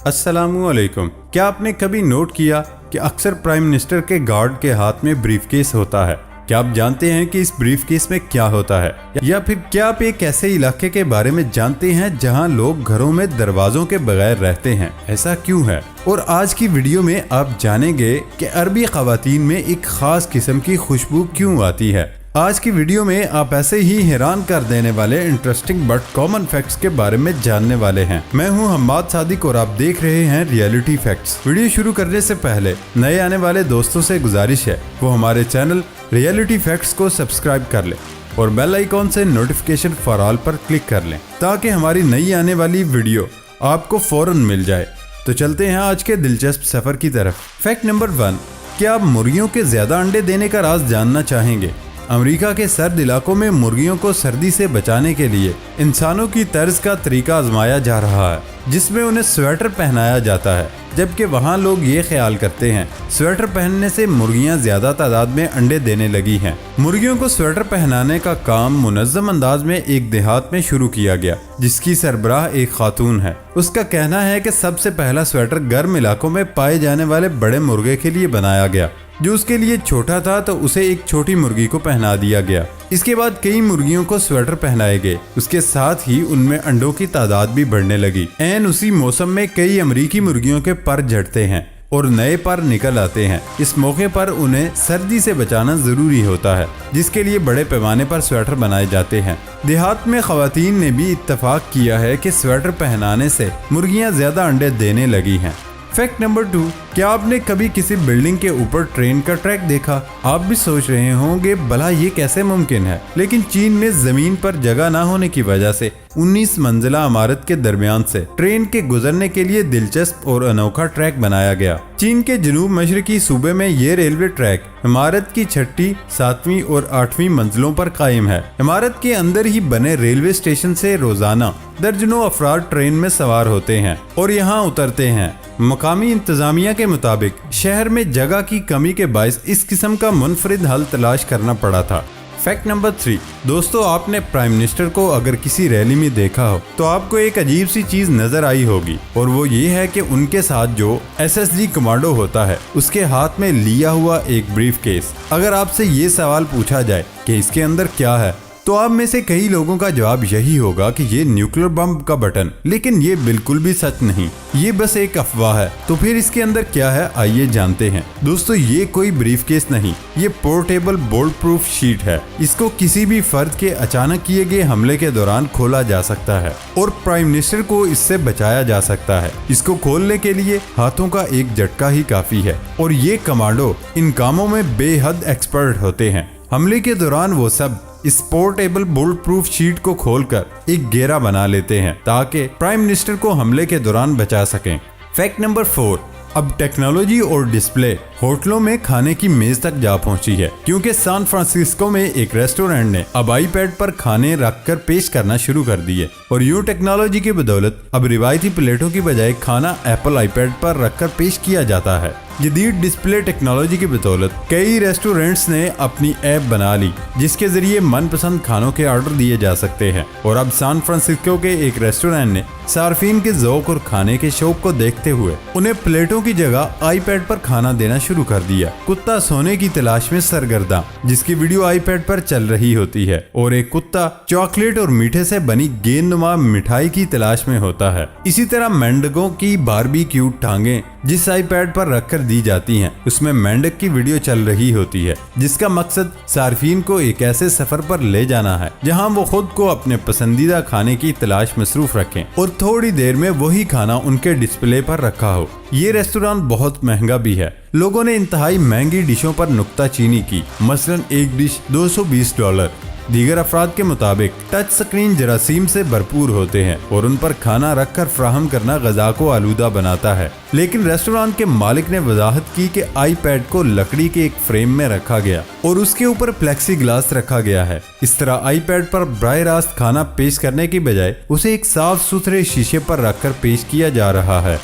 अस्सलामु अलैकुम। क्या आपने कभी नोट किया कि अक्सर प्राइम मिनिस्टर के गार्ड के हाथ में ब्रीफ केस होता है? क्या आप जानते हैं कि इस ब्रीफ केस में क्या होता है? या फिर क्या आप एक ऐसे इलाके के बारे में जानते हैं जहां लोग घरों में दरवाजों के बगैर रहते हैं? ऐसा क्यों है? और आज की वीडियो में आप जानेंगे कि अरबी ख़वातीन में एक खास किस्म की खुशबू क्यों आती है। आज की वीडियो में आप ऐसे ही हैरान कर देने वाले इंटरेस्टिंग बट कॉमन फैक्ट्स के बारे में जानने वाले हैं। मैं हूं हम्माद सादिक और आप देख रहे हैं रियलिटी फैक्ट्स। वीडियो शुरू करने से पहले नए आने वाले दोस्तों से गुजारिश है वो हमारे चैनल रियलिटी फैक्ट्स को सब्सक्राइब कर लें और बेल आइकॉन से नोटिफिकेशन फॉर ऑल पर क्लिक कर लें ताकि हमारी नई आने वाली वीडियो आपको फौरन मिल जाए। तो चलते हैं आज के दिलचस्प सफर की तरफ। फैक्ट नंबर 1, क्या आप मुर्गियों के ज्यादा अंडे देने का राज जानना चाहेंगे? अमेरिका के सर्द इलाकों में मुर्गियों को सर्दी से बचाने के लिए इंसानों की तर्ज का तरीका आजमाया जा रहा है, जिसमें उन्हें स्वेटर पहनाया जाता है, जबकि वहाँ लोग ये ख्याल करते हैं स्वेटर पहनने से मुर्गियाँ ज्यादा तादाद में अंडे देने लगी हैं। मुर्गियों को स्वेटर पहनाने का काम मुनज़्ज़म अंदाज में एक देहात में शुरू किया गया, जिसकी सरबराह एक खातून है। उसका कहना है कि सबसे पहला स्वेटर गर्म इलाकों में पाए जाने वाले बड़े मुर्गे के लिए बनाया गया, जो उसके लिए छोटा था तो उसे एक छोटी मुर्गी को पहना दिया गया। इसके बाद कई मुर्गियों को स्वेटर पहनाए गए। उसके साथ ही उनमें अंडों की तादाद भी बढ़ने लगी। ऐन उसी मौसम में कई अमेरिकी मुर्गियों के पर झड़ते हैं और नए पर निकल आते हैं। इस मौके पर उन्हें सर्दी से बचाना जरूरी होता है, जिसके लिए बड़े पैमाने पर स्वेटर बनाए जाते हैं। देहात में ख़वातीन ने भी इत्तफाक किया है कि स्वेटर पहनाने से मुर्गियाँ ज्यादा अंडे देने लगी हैं। फैक्ट नंबर 2, क्या आपने कभी किसी बिल्डिंग के ऊपर ट्रेन का ट्रैक देखा? आप भी सोच रहे होंगे भला ये कैसे मुमकिन है, लेकिन चीन में जमीन पर जगह ना होने की वजह से 19 मंजिला इमारत के दरमियान से ट्रेन के गुजरने के लिए दिलचस्प और अनोखा ट्रैक बनाया गया। चीन के जनूब मशरकी सूबे में ये रेलवे ट्रैक इमारत की 6वीं, 7वीं और 8वीं मंजिलों पर कायम है। इमारत के अंदर ही बने रेलवे स्टेशन से रोजाना दर्जनों अफराद ट्रेन में सवार होते हैं और यहाँ उतरते हैं। मकामी इंतजामिया के मुताबिक शहर में जगह की कमी के बायस इस किस्म का मुनफरिद हल तलाश करना पड़ा था। फैक्ट नंबर 3, दोस्तों आपने प्राइम मिनिस्टर को अगर किसी रैली में देखा हो तो आपको एक अजीब सी चीज नजर आई होगी, और वो ये है कि उनके साथ जो SSG कमांडो होता है उसके हाथ में लिया हुआ एक ब्रीफ केस। अगर आपसे ये सवाल पूछा जाए कि इसके अंदर क्या है, तो आप में से कई लोगों का जवाब यही होगा कि ये न्यूक्लियर बम का बटन, लेकिन ये बिल्कुल भी सच नहीं, ये बस एक अफवाह है। तो फिर इसके अंदर क्या है, आइए जानते हैं। दोस्तों ये कोई ब्रीफ केस नहीं, ये पोर्टेबल बोल्ट प्रूफ शीट है। इसको किसी भी फर्द के अचानक किए गए हमले के दौरान खोला जा सकता है और प्राइम मिनिस्टर को इससे बचाया जा सकता है। इसको खोलने के लिए हाथों का एक झटका ही काफी है और ये कमांडो इन कामों में बेहद एक्सपर्ट होते हैं। हमले के दौरान वो सब इस पोर्टेबल बुलेट प्रूफ शीट को खोलकर एक घेरा बना लेते हैं ताकि प्राइम मिनिस्टर को हमले के दौरान बचा सकें। फैक्ट नंबर 4, अब टेक्नोलॉजी और डिस्प्ले होटलों में खाने की मेज तक जा पहुंची है, क्योंकि सैन फ्रांसिस्को में एक रेस्टोरेंट ने अब आईपैड पर खाने रखकर पेश करना शुरू कर दिए और यूं टेक्नोलॉजी की बदौलत अब रिवायती प्लेटों की बजाय खाना एप्पल आईपैड पर रखकर पेश किया जाता है। जदीद डिस्प्ले टेक्नोलॉजी की बदौलत कई रेस्टोरेंट्स ने अपनी ऐप बना ली जिसके जरिए मनपसंद खानों के ऑर्डर दिए जा सकते हैं, और अब सैन फ्रांसिस्को के एक रेस्टोरेंट ने सार्फिन के ज़ौक़ और खाने के शौक को देखते हुए उन्हें प्लेटों की जगह आईपैड पर खाना देना शुरू कर दिया। कुत्ता सोने की तलाश में सरगर्दा, जिसकी वीडियो आईपैड पर चल रही होती है, और एक कुत्ता चॉकलेट और मीठे से बनी गेंदनुमा मिठाई की तलाश में होता है। इसी तरह मेंढकों की बारबेक्यू टांगे जिस आईपैड पर रखकर दी जाती हैं, उसमें मेंढक की वीडियो चल रही होती है, जिसका मकसद सार्फिन को एक ऐसे सफर पर ले जाना है जहां वो खुद को अपने पसंदीदा खाने की तलाश मसरूफ रखें और थोड़ी देर में वही खाना उनके डिस्प्ले पर रखा हो। ये रेस्टोरेंट बहुत महंगा भी है। लोगों ने इंतहाई महंगी डिशों पर नुक्ताचीनी की, मसलन एक डिश $220। दीगर अफराद के मुताबिक टच स्क्रीन जरासीम से भरपूर होते हैं और उन पर खाना रखकर फ्राहम करना गजा को आलूदा बनाता है, लेकिन रेस्टोरेंट के मालिक ने वजाहत की कि आईपैड को लकड़ी के एक फ्रेम में रखा गया और उसके ऊपर प्लेक्सी ग्लास रखा गया है। इस तरह आईपैड पर बराह रास्त खाना पेश करने की बजाय उसे एक साफ सुथरे शीशे पर रखकर पेश किया जा रहा है।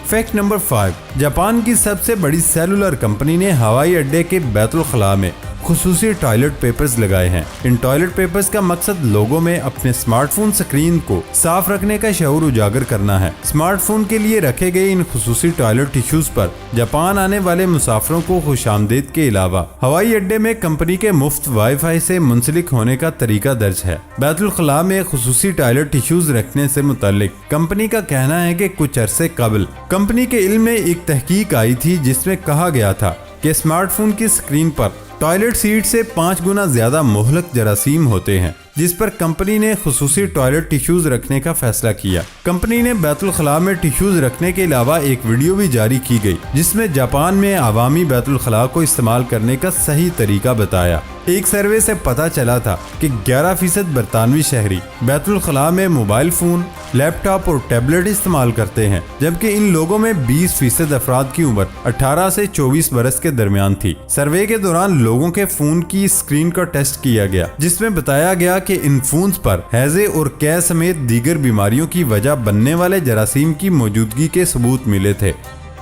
फैक्ट नंबर 5, जापान की सबसे बड़ी सेलुलर कंपनी ने हवाई अड्डे के बैतुल खला में خصوصی ٹوائلٹ پیپرز لگائے ہیں۔ ان ٹوائلٹ پیپرز کا مقصد لوگوں میں اپنے اسمارٹ فون اسکرین کو صاف رکھنے کا شعور اجاگر کرنا ہے۔ اسمارٹ فون کے لیے رکھے گئے ان خصوصی ٹوائلٹ ٹیشوز پر جاپان آنے والے مسافروں کو خوش آمدید کے علاوہ ہوائی اڈے میں کمپنی کے مفت وائی فائی سے منسلک ہونے کا طریقہ درج ہے۔ بیت الخلاء میں خصوصی ٹوائلٹ ٹیشوز رکھنے سے متعلق کمپنی کا کہنا ہے کہ کچھ عرصے قبل کمپنی کے علم میں ایک تحقیق آئی تھی جس میں کہا گیا تھا کہ اسمارٹ فون کی اسکرین پر ٹوائلٹ سیٹ سے 5 گنا زیادہ مہلک جراثیم ہوتے ہیں، جس پر کمپنی نے خصوصی ٹوائلٹ ٹیشوز رکھنے کا فیصلہ کیا۔ کمپنی نے بیت الخلاء میں ٹیشوز رکھنے کے علاوہ ایک ویڈیو بھی جاری کی گئی جس میں جاپان میں عوامی بیت الخلاء کو استعمال کرنے کا صحیح طریقہ بتایا۔ ایک سروے سے پتہ چلا تھا کہ 11% برطانوی شہری بیت الخلاء میں موبائل فون، لیپ ٹاپ اور ٹیبلٹ استعمال کرتے ہیں، جبکہ ان لوگوں میں 20% افراد کی عمر 18 سے 24 برس کے درمیان تھی۔ سروے کے دوران لوگوں کے فون کی اسکرین کا ٹیسٹ کیا گیا جس میں بتایا گیا کہ ان فونز پر ہیضے اور قے سمیت دیگر بیماریوں کی وجہ بننے والے جراثیم کی موجودگی کے ثبوت ملے تھے۔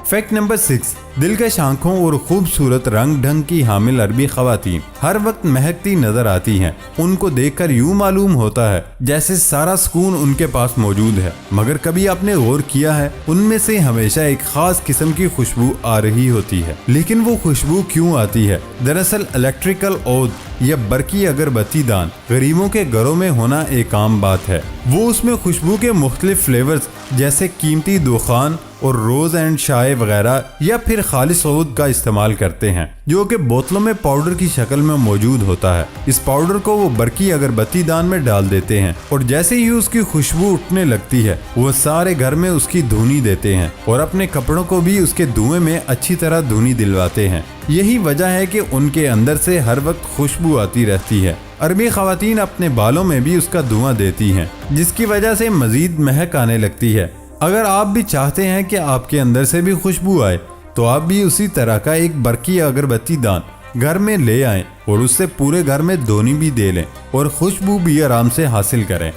فیکٹ نمبر 6، دلکش آنکھوں اور خوبصورت رنگ ڈھنگ کی حامل عربی خواتین ہر وقت مہکتی نظر آتی ہیں۔ ان کو دیکھ کر یوں معلوم ہوتا ہے جیسے سارا سکون ان کے پاس موجود ہے، مگر کبھی آپ نے غور کیا ہے ان میں سے ہمیشہ ایک خاص قسم کی خوشبو آ رہی ہوتی ہے، لیکن وہ خوشبو کیوں آتی ہے؟ دراصل الیکٹریکل عود یا برقی اگربتی دان غریبوں کے گھروں میں ہونا ایک عام بات ہے۔ وہ اس میں خوشبو کے مختلف فلیورز جیسے قیمتی دخان اور روز اینڈ شائے وغیرہ یا پھر خالص عود کا استعمال کرتے ہیں، جو کہ بوتلوں میں پاؤڈر کی شکل میں موجود ہوتا ہے۔ اس پاؤڈر کو وہ برقی اگربتی دان میں ڈال دیتے ہیں اور جیسے ہی اس کی خوشبو اٹھنے لگتی ہے وہ سارے گھر میں اس کی دھونی دیتے ہیں اور اپنے کپڑوں کو بھی اس کے دھوئیں میں اچھی طرح دھونی دلواتے ہیں۔ یہی وجہ ہے کہ ان کے اندر سے ہر وقت خوشبو آتی رہتی ہے۔ عربی خواتین اپنے بالوں میں بھی اس کا دھواں دیتی ہیں جس کی وجہ سے مزید مہک آنے لگتی ہے۔ اگر آپ بھی چاہتے ہیں کہ آپ کے اندر سے بھی خوشبو آئے تو آپ بھی اسی طرح کا ایک برقی اگربتی دان گھر میں لے آئیں اور اس سے پورے گھر میں دھونی بھی دے لیں اور خوشبو بھی آرام سے حاصل کریں۔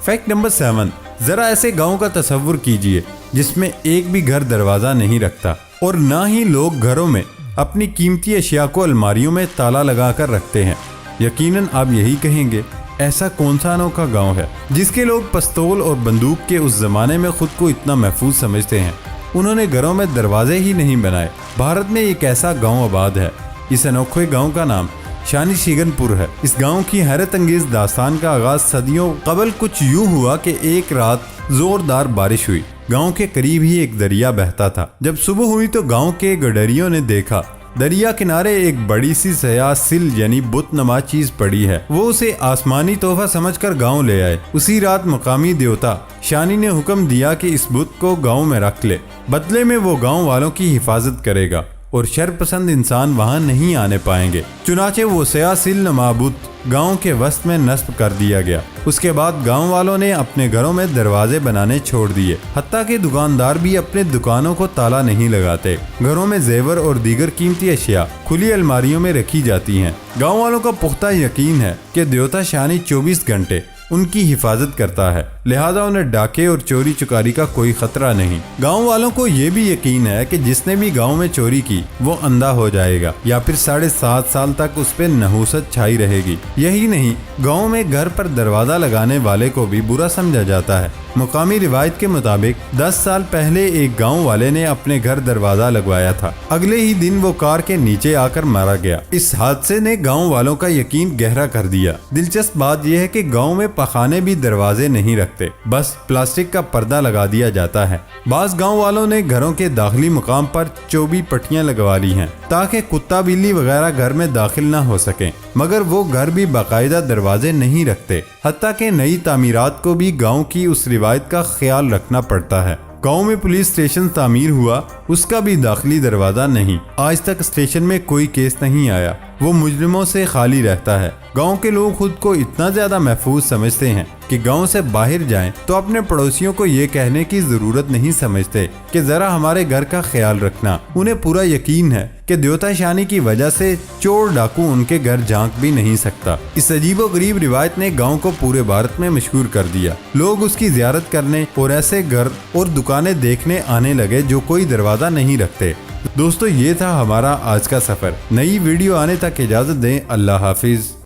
فیکٹ نمبر 7، ذرا ایسے گاؤں کا تصور کیجئے جس میں ایک بھی گھر دروازہ نہیں رکھتا اور نہ ہی لوگ گھروں میں اپنی قیمتی اشیاء کو الماریوں میں تالا لگا کر رکھتے ہیں۔ یقیناً آپ یہی کہیں گے ایسا کون سا انوکھا گاؤں ہے جس کے لوگ پستول اور بندوق کے اس زمانے میں خود کو اتنا محفوظ سمجھتے ہیں؟ انہوں نے گھروں میں دروازے ہی نہیں بنائے۔ بھارت میں ایک ایسا گاؤں آباد ہے۔ اس انوکھے گاؤں کا نام شانی شگن پور ہے۔ اس گاؤں کی حیرت انگیز داستان کا آغاز صدیوں قبل کچھ یوں ہوا کہ ایک رات زوردار بارش ہوئی۔ گاؤں کے قریب ہی ایک دریا بہتا تھا۔ جب صبح ہوئی تو گاؤں کے گڈریوں نے دیکھا دریا کنارے ایک بڑی سی سیاہ سل یعنی بت نما چیز پڑی ہے۔ وہ اسے آسمانی تحفہ سمجھ کر گاؤں لے آئے۔ اسی رات مقامی دیوتا شانی نے حکم دیا کہ اس بت کو گاؤں میں رکھ لے، بدلے میں وہ گاؤں والوں کی حفاظت کرے گا اور شر پسند انسان وہاں نہیں آنے پائیں گے۔ چنانچہ وہ سیاہ سل نما بت گاؤں کے وسط میں نصب کر دیا گیا۔ اس کے بعد گاؤں والوں نے اپنے گھروں میں دروازے بنانے چھوڑ دیے، حتیٰ کہ دکاندار بھی اپنے دکانوں کو تالا نہیں لگاتے۔ گھروں میں زیور اور دیگر قیمتی اشیاء کھلی الماریوں میں رکھی جاتی ہیں۔ گاؤں والوں کا پختہ یقین ہے کہ دیوتا شانی 24 گھنٹے ان کی حفاظت کرتا ہے، لہذا انہیں ڈاکے اور چوری چکاری کا کوئی خطرہ نہیں۔ گاؤں والوں کو یہ بھی یقین ہے کہ جس نے بھی گاؤں میں چوری کی وہ اندھا ہو جائے گا یا پھر 7.5 سال تک اس پہ نحوست چھائی رہے گی۔ یہی نہیں، گاؤں میں گھر پر دروازہ لگانے والے کو بھی برا سمجھا جاتا ہے۔ مقامی روایت کے مطابق 10 سال پہلے ایک گاؤں والے نے اپنے گھر دروازہ لگوایا تھا، اگلے ہی دن وہ کار کے نیچے آ کر مارا گیا۔ اس حادثے نے گاؤں والوں کا یقین گہرا کر دیا۔ دلچسپ بات یہ ہے کہ گاؤں میں پخانے بھی دروازے نہیں رکھتے، بس پلاسٹک کا پردہ لگا دیا جاتا ہے۔ بعض گاؤں والوں نے گھروں کے داخلی مقام پر چوبی پٹیاں لگوا لی ہیں تاکہ کتا بلی وغیرہ گھر میں داخل نہ ہو سکیں، مگر وہ گھر بھی باقاعدہ دروازے نہیں رکھتے۔ حتیٰ کہ نئی تعمیرات کو بھی گاؤں کی اس روایت کا خیال رکھنا پڑتا ہے۔ گاؤں میں پولیس اسٹیشن تعمیر ہوا، اس کا بھی داخلی دروازہ نہیں۔ آج تک اسٹیشن میں کوئی کیس نہیں آیا، وہ مجرموں سے خالی رہتا ہے۔ گاؤں کے لوگ خود کو اتنا زیادہ محفوظ سمجھتے ہیں کہ گاؤں سے باہر جائیں تو اپنے پڑوسیوں کو یہ کہنے کی ضرورت نہیں سمجھتے کہ ذرا ہمارے گھر کا خیال رکھنا۔ انہیں پورا یقین ہے کہ دیوتا شانی کی وجہ سے چور ڈاکو ان کے گھر جھانک بھی نہیں سکتا۔ اس عجیب و غریب روایت نے گاؤں کو پورے بھارت میں مشہور کر دیا۔ لوگ اس کی زیارت کرنے اور ایسے گھر اور دکانیں دیکھنے آنے لگے جو کوئی دروازہ نہیں رکھتے۔ दोस्तों ये था हमारा आज का सफर। नई वीडियो आने तक इजाजत दें। अल्लाह हाफिज।